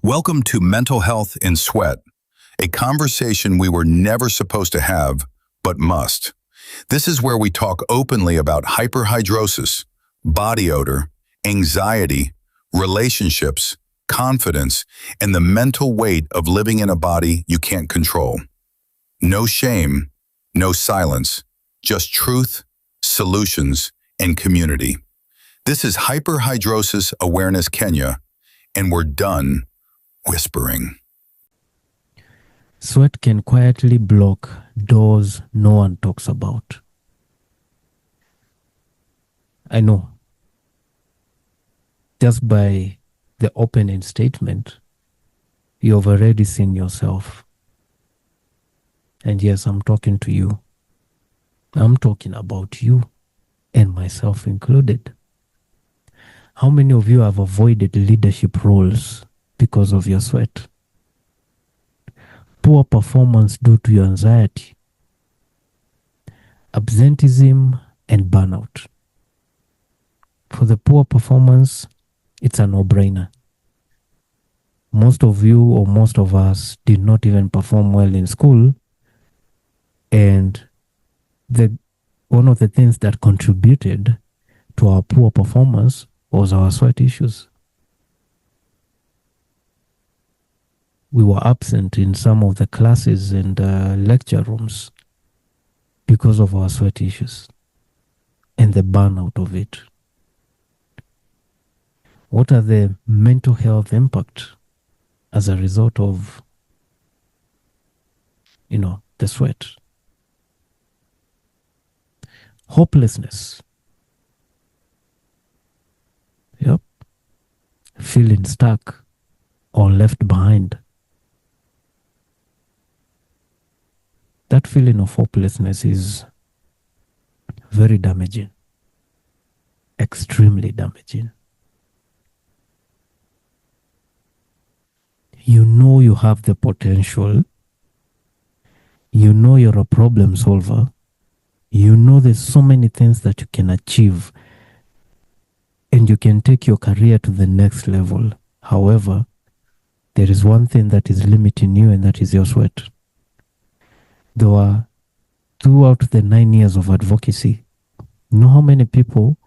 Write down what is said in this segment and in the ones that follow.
Welcome to Mental Health in Sweat, a conversation we were never supposed to have, but must. This is where we talk openly about hyperhidrosis, body odor, anxiety, relationships, confidence, and the mental weight of living in a body you can't control. No shame, no silence, just truth, solutions, and community. This is Hyperhidrosis Awareness Kenya, and we're done whispering. Sweat can quietly block doors no one talks about. I know. Just by the opening statement, you've already seen yourself. And yes, I'm talking to you. I'm talking about you, and myself included. How many of you have avoided leadership roles because of your sweat? Poor performance due to your anxiety, absenteeism, and burnout. For the poor performance, it's a no-brainer. Most of you or most of us did not even perform well in school, and one of the things that contributed to our poor performance was our sweat issues. We were absent in some of the classes and lecture rooms because of our sweat issues and the burnout of it. What are the mental health impact as a result of, the sweat? Hopelessness. Yep. Feeling stuck or left behind. That feeling of hopelessness is very damaging, extremely damaging. You know you have the potential. You know you're a problem solver. You know there's so many things that you can achieve and you can take your career to the next level. However, there is one thing that is limiting you, and that is your sweat. There were, throughout the 9 years of advocacy, you know how many people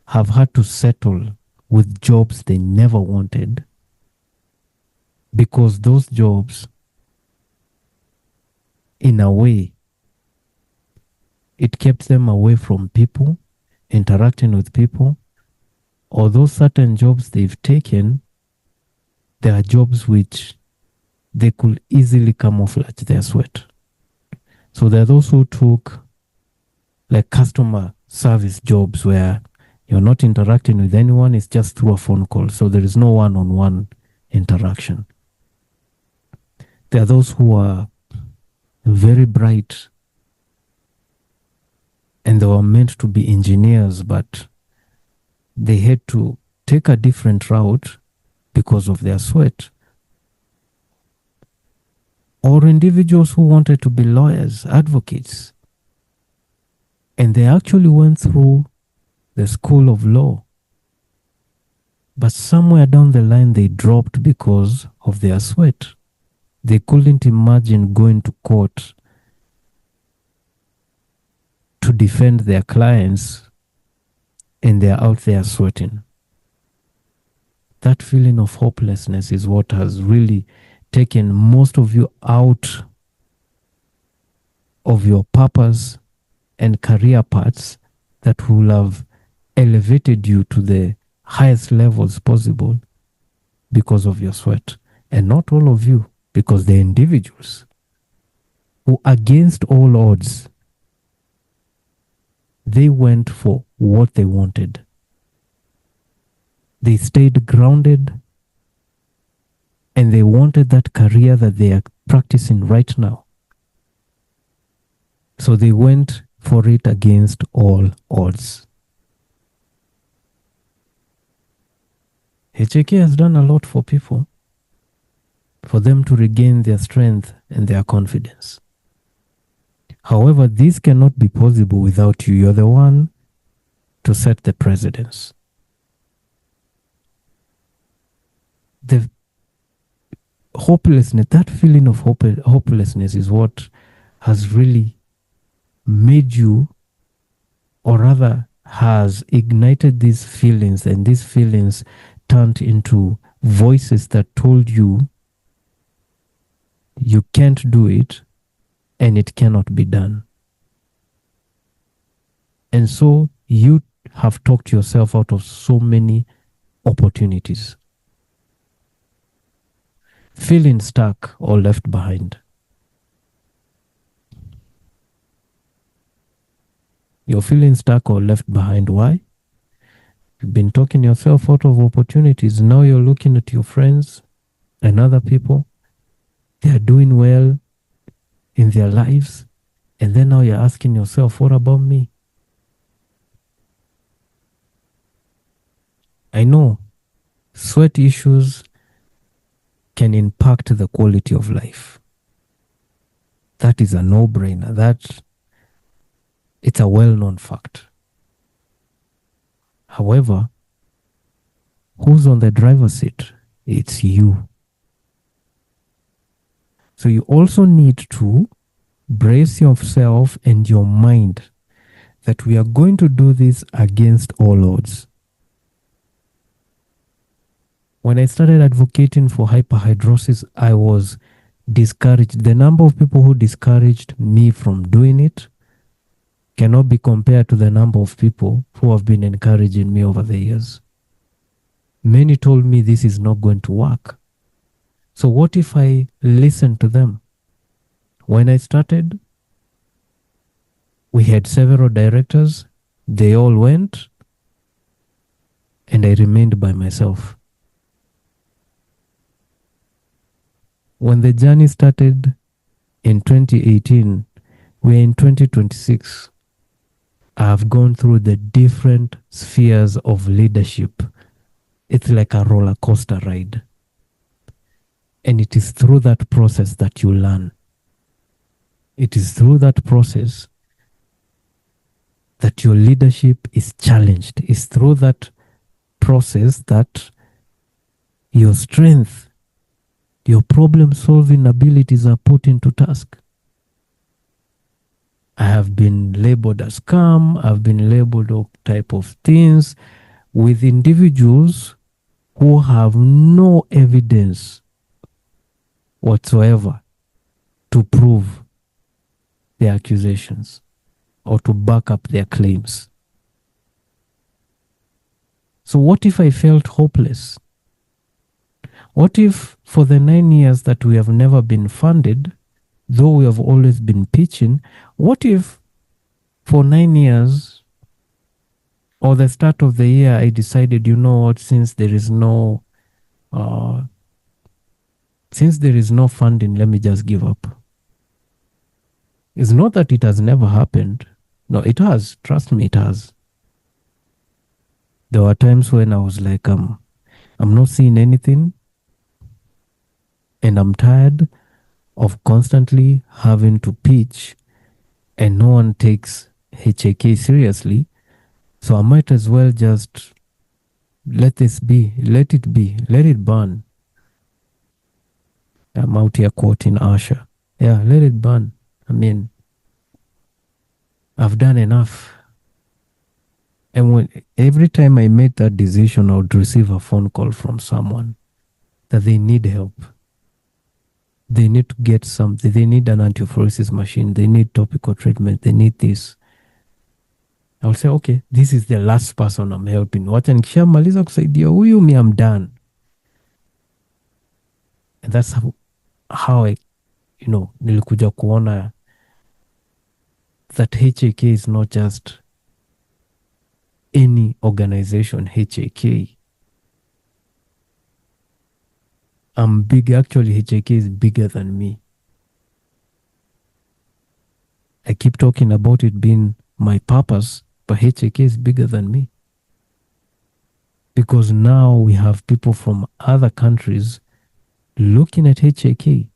have had to settle with jobs they never wanted because those jobs, in a way, it kept them away from people, interacting with people. Or those certain jobs they've taken, they are jobs which they could easily camouflage their sweat. So there are those who took like customer service jobs where you're not interacting with anyone, it's just through a phone call. So there is no one-on-one interaction. There are those who are very bright and they were meant to be engineers, but they had to take a different route because of their sweat. Or individuals who wanted to be lawyers, advocates, and they actually went through the school of law, but somewhere down the line they dropped because of their sweat. They couldn't imagine going to court to defend their clients, and they're out there sweating. That feeling of hopelessness is what has really taken most of you out of your purpose and career paths that will have elevated you to the highest levels possible because of your sweat. And not all of you, because the individuals who, against all odds, they went for what they wanted. They stayed grounded, and they wanted that career that they are practicing right now. So they went for it against all odds. HAK has done a lot for people, for them to regain their strength and their confidence. However, this cannot be possible without you. You're the one to set the precedence. The hopelessness, that feeling of hopelessness is what has really made you, or rather has ignited these feelings, and these feelings turned into voices that told you you can't do it and it cannot be done. And so you have talked yourself out of so many opportunities. Feeling stuck or left behind. You're feeling stuck or left behind. Why? You've been talking yourself out of opportunities. Now you're looking at your friends and other people. They are doing well in their lives. And then now you're asking yourself, what about me? I know sweat issues can impact the quality of life. That is a no-brainer. It's a well-known fact. However, who's on the driver's seat? It's you. So you also need to brace yourself and your mind that we are going to do this against all odds. When I started advocating for hyperhidrosis, I was discouraged. The number of people who discouraged me from doing it cannot be compared to the number of people who have been encouraging me over the years. Many told me this is not going to work. So what if I listened to them? When I started, we had several directors. They all went, and I remained by myself. When the journey started in 2018, we're in 2026. I've gone through the different spheres of leadership. It's like a roller coaster ride. And it is through that process that you learn. It is through that process that your leadership is challenged. It's through that process that your strength, your problem-solving abilities are put into task. I have been labeled as calm. I've been labeled all type of things with individuals who have no evidence whatsoever to prove their accusations or to back up their claims. So what if I felt hopeless? What if for the 9 years that we have never been funded, though we have always been pitching, what if for 9 years or the start of the year I decided, you know what, since there is no funding, let me just give up. It's not that it has never happened. No, it has. Trust me, it has. There were times when I was like, I'm not seeing anything, and I'm tired of constantly having to pitch, and no one takes HAK seriously. So I might as well just let this be, let it be, let it burn. I'm out here quoting Asha. Yeah, let it burn. I mean, I've done enough. And every time I made that decision, I would receive a phone call from someone that they need help. They need to get something. They need an antiphlosis machine. They need topical treatment. They need this. I'll say, okay, this is the last person I'm helping. Wacha nikishamaliza kusaidia huyu, me, I'm done. And that's how I, nilikuja kuona that HAK is not just any organization. HAK, I'm big. Actually, HAK is bigger than me. I keep talking about it being my purpose, but HAK is bigger than me. Because now we have people from other countries looking at HAK.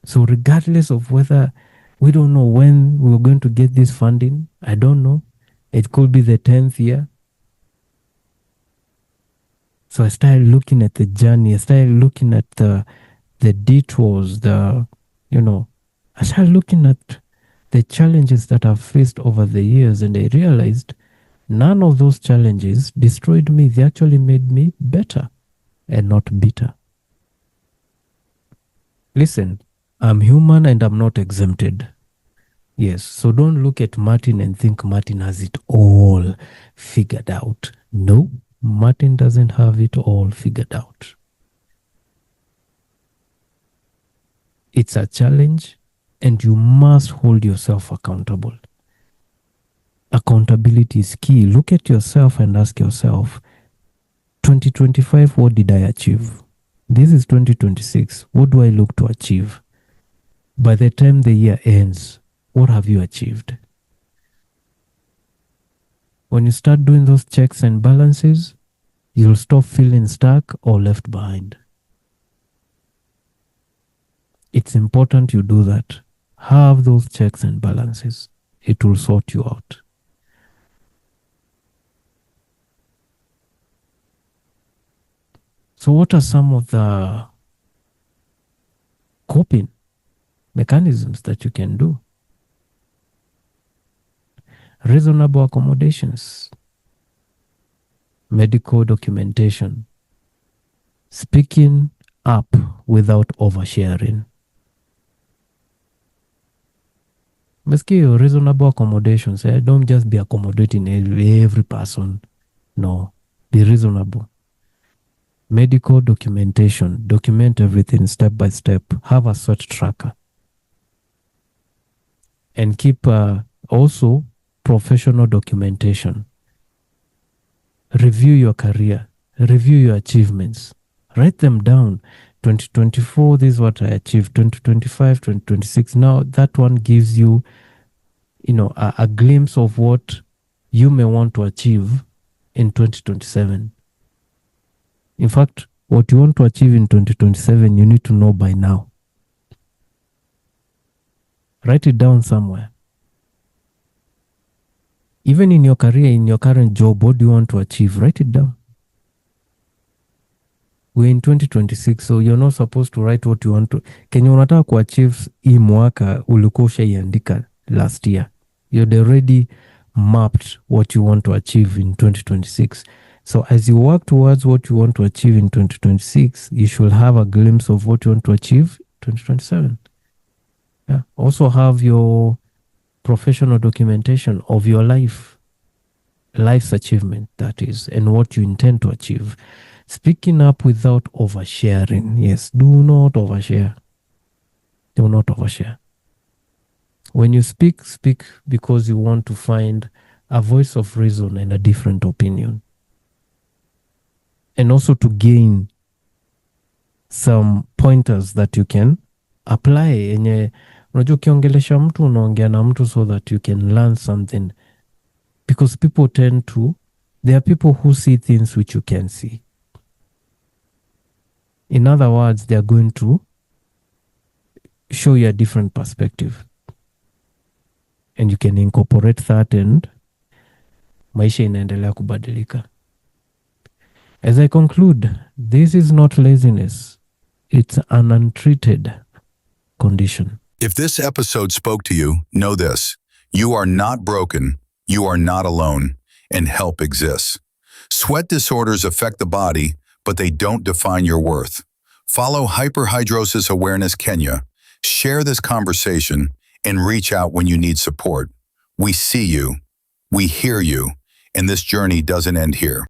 So regardless of whether, we don't know when we're going to get this funding, I don't know. It could be the 10th year. So I started looking at the journey. I started looking at the detours, I started looking at the challenges that I've faced over the years, and I realized none of those challenges destroyed me. They actually made me better and not bitter. Listen, I'm human and I'm not exempted. Yes, so don't look at Martin and think Martin has it all figured out. No, Martin doesn't have it all figured out. It's a challenge, and you must hold yourself accountable. Accountability is key. Look at yourself and ask yourself, 2025, what did I achieve? This is 2026. What do I look to achieve? By the time the year ends, what have you achieved? When you start doing those checks and balances, you'll stop feeling stuck or left behind. It's important you do that. Have those checks and balances. It will sort you out. So what are some of the coping mechanisms that you can do? Reasonable accommodations, medical documentation, speaking up without oversharing. Meskia, reasonable accommodations. Don't just be accommodating every person. No, be reasonable. Medical documentation. Document everything step by step. Have a search tracker. And keep also professional documentation. Review your career. Review your achievements. Write them down. 2024, this is what I achieved. 2025, 2026. Now that one gives you, a glimpse of what you may want to achieve in 2027. In fact, what you want to achieve in 2027, you need to know by now. Write it down somewhere. Even in your career, in your current job, what do you want to achieve? Write it down. We're in 2026, so you're not supposed to write what you want to. Kenye unataka kuachieve hii mwaka ulikuwa ushaiandika last year. You'd already mapped what you want to achieve in 2026. So as you work towards what you want to achieve in 2026, you should have a glimpse of what you want to achieve in 2027. Yeah. Also have your professional documentation of your life's achievement, that is, and what you intend to achieve. Speaking up without oversharing. Yes, do not overshare. Do not overshare. When you speak because you want to find a voice of reason and a different opinion. And also to gain some pointers that you can apply. Unajua ukiongelesha mtu unaongea na mtu so that you can learn something. Because there are people who see things which you can't see. In other words, they are going to show you a different perspective. And you can incorporate that and maisha inaendelea kubadilika. As I conclude, this is not laziness. It's an untreated condition. If this episode spoke to you, know this. You are not broken, you are not alone, and help exists. Sweat disorders affect the body, but they don't define your worth. Follow Hyperhidrosis Awareness Kenya, share this conversation, and reach out when you need support. We see you, we hear you, and this journey doesn't end here.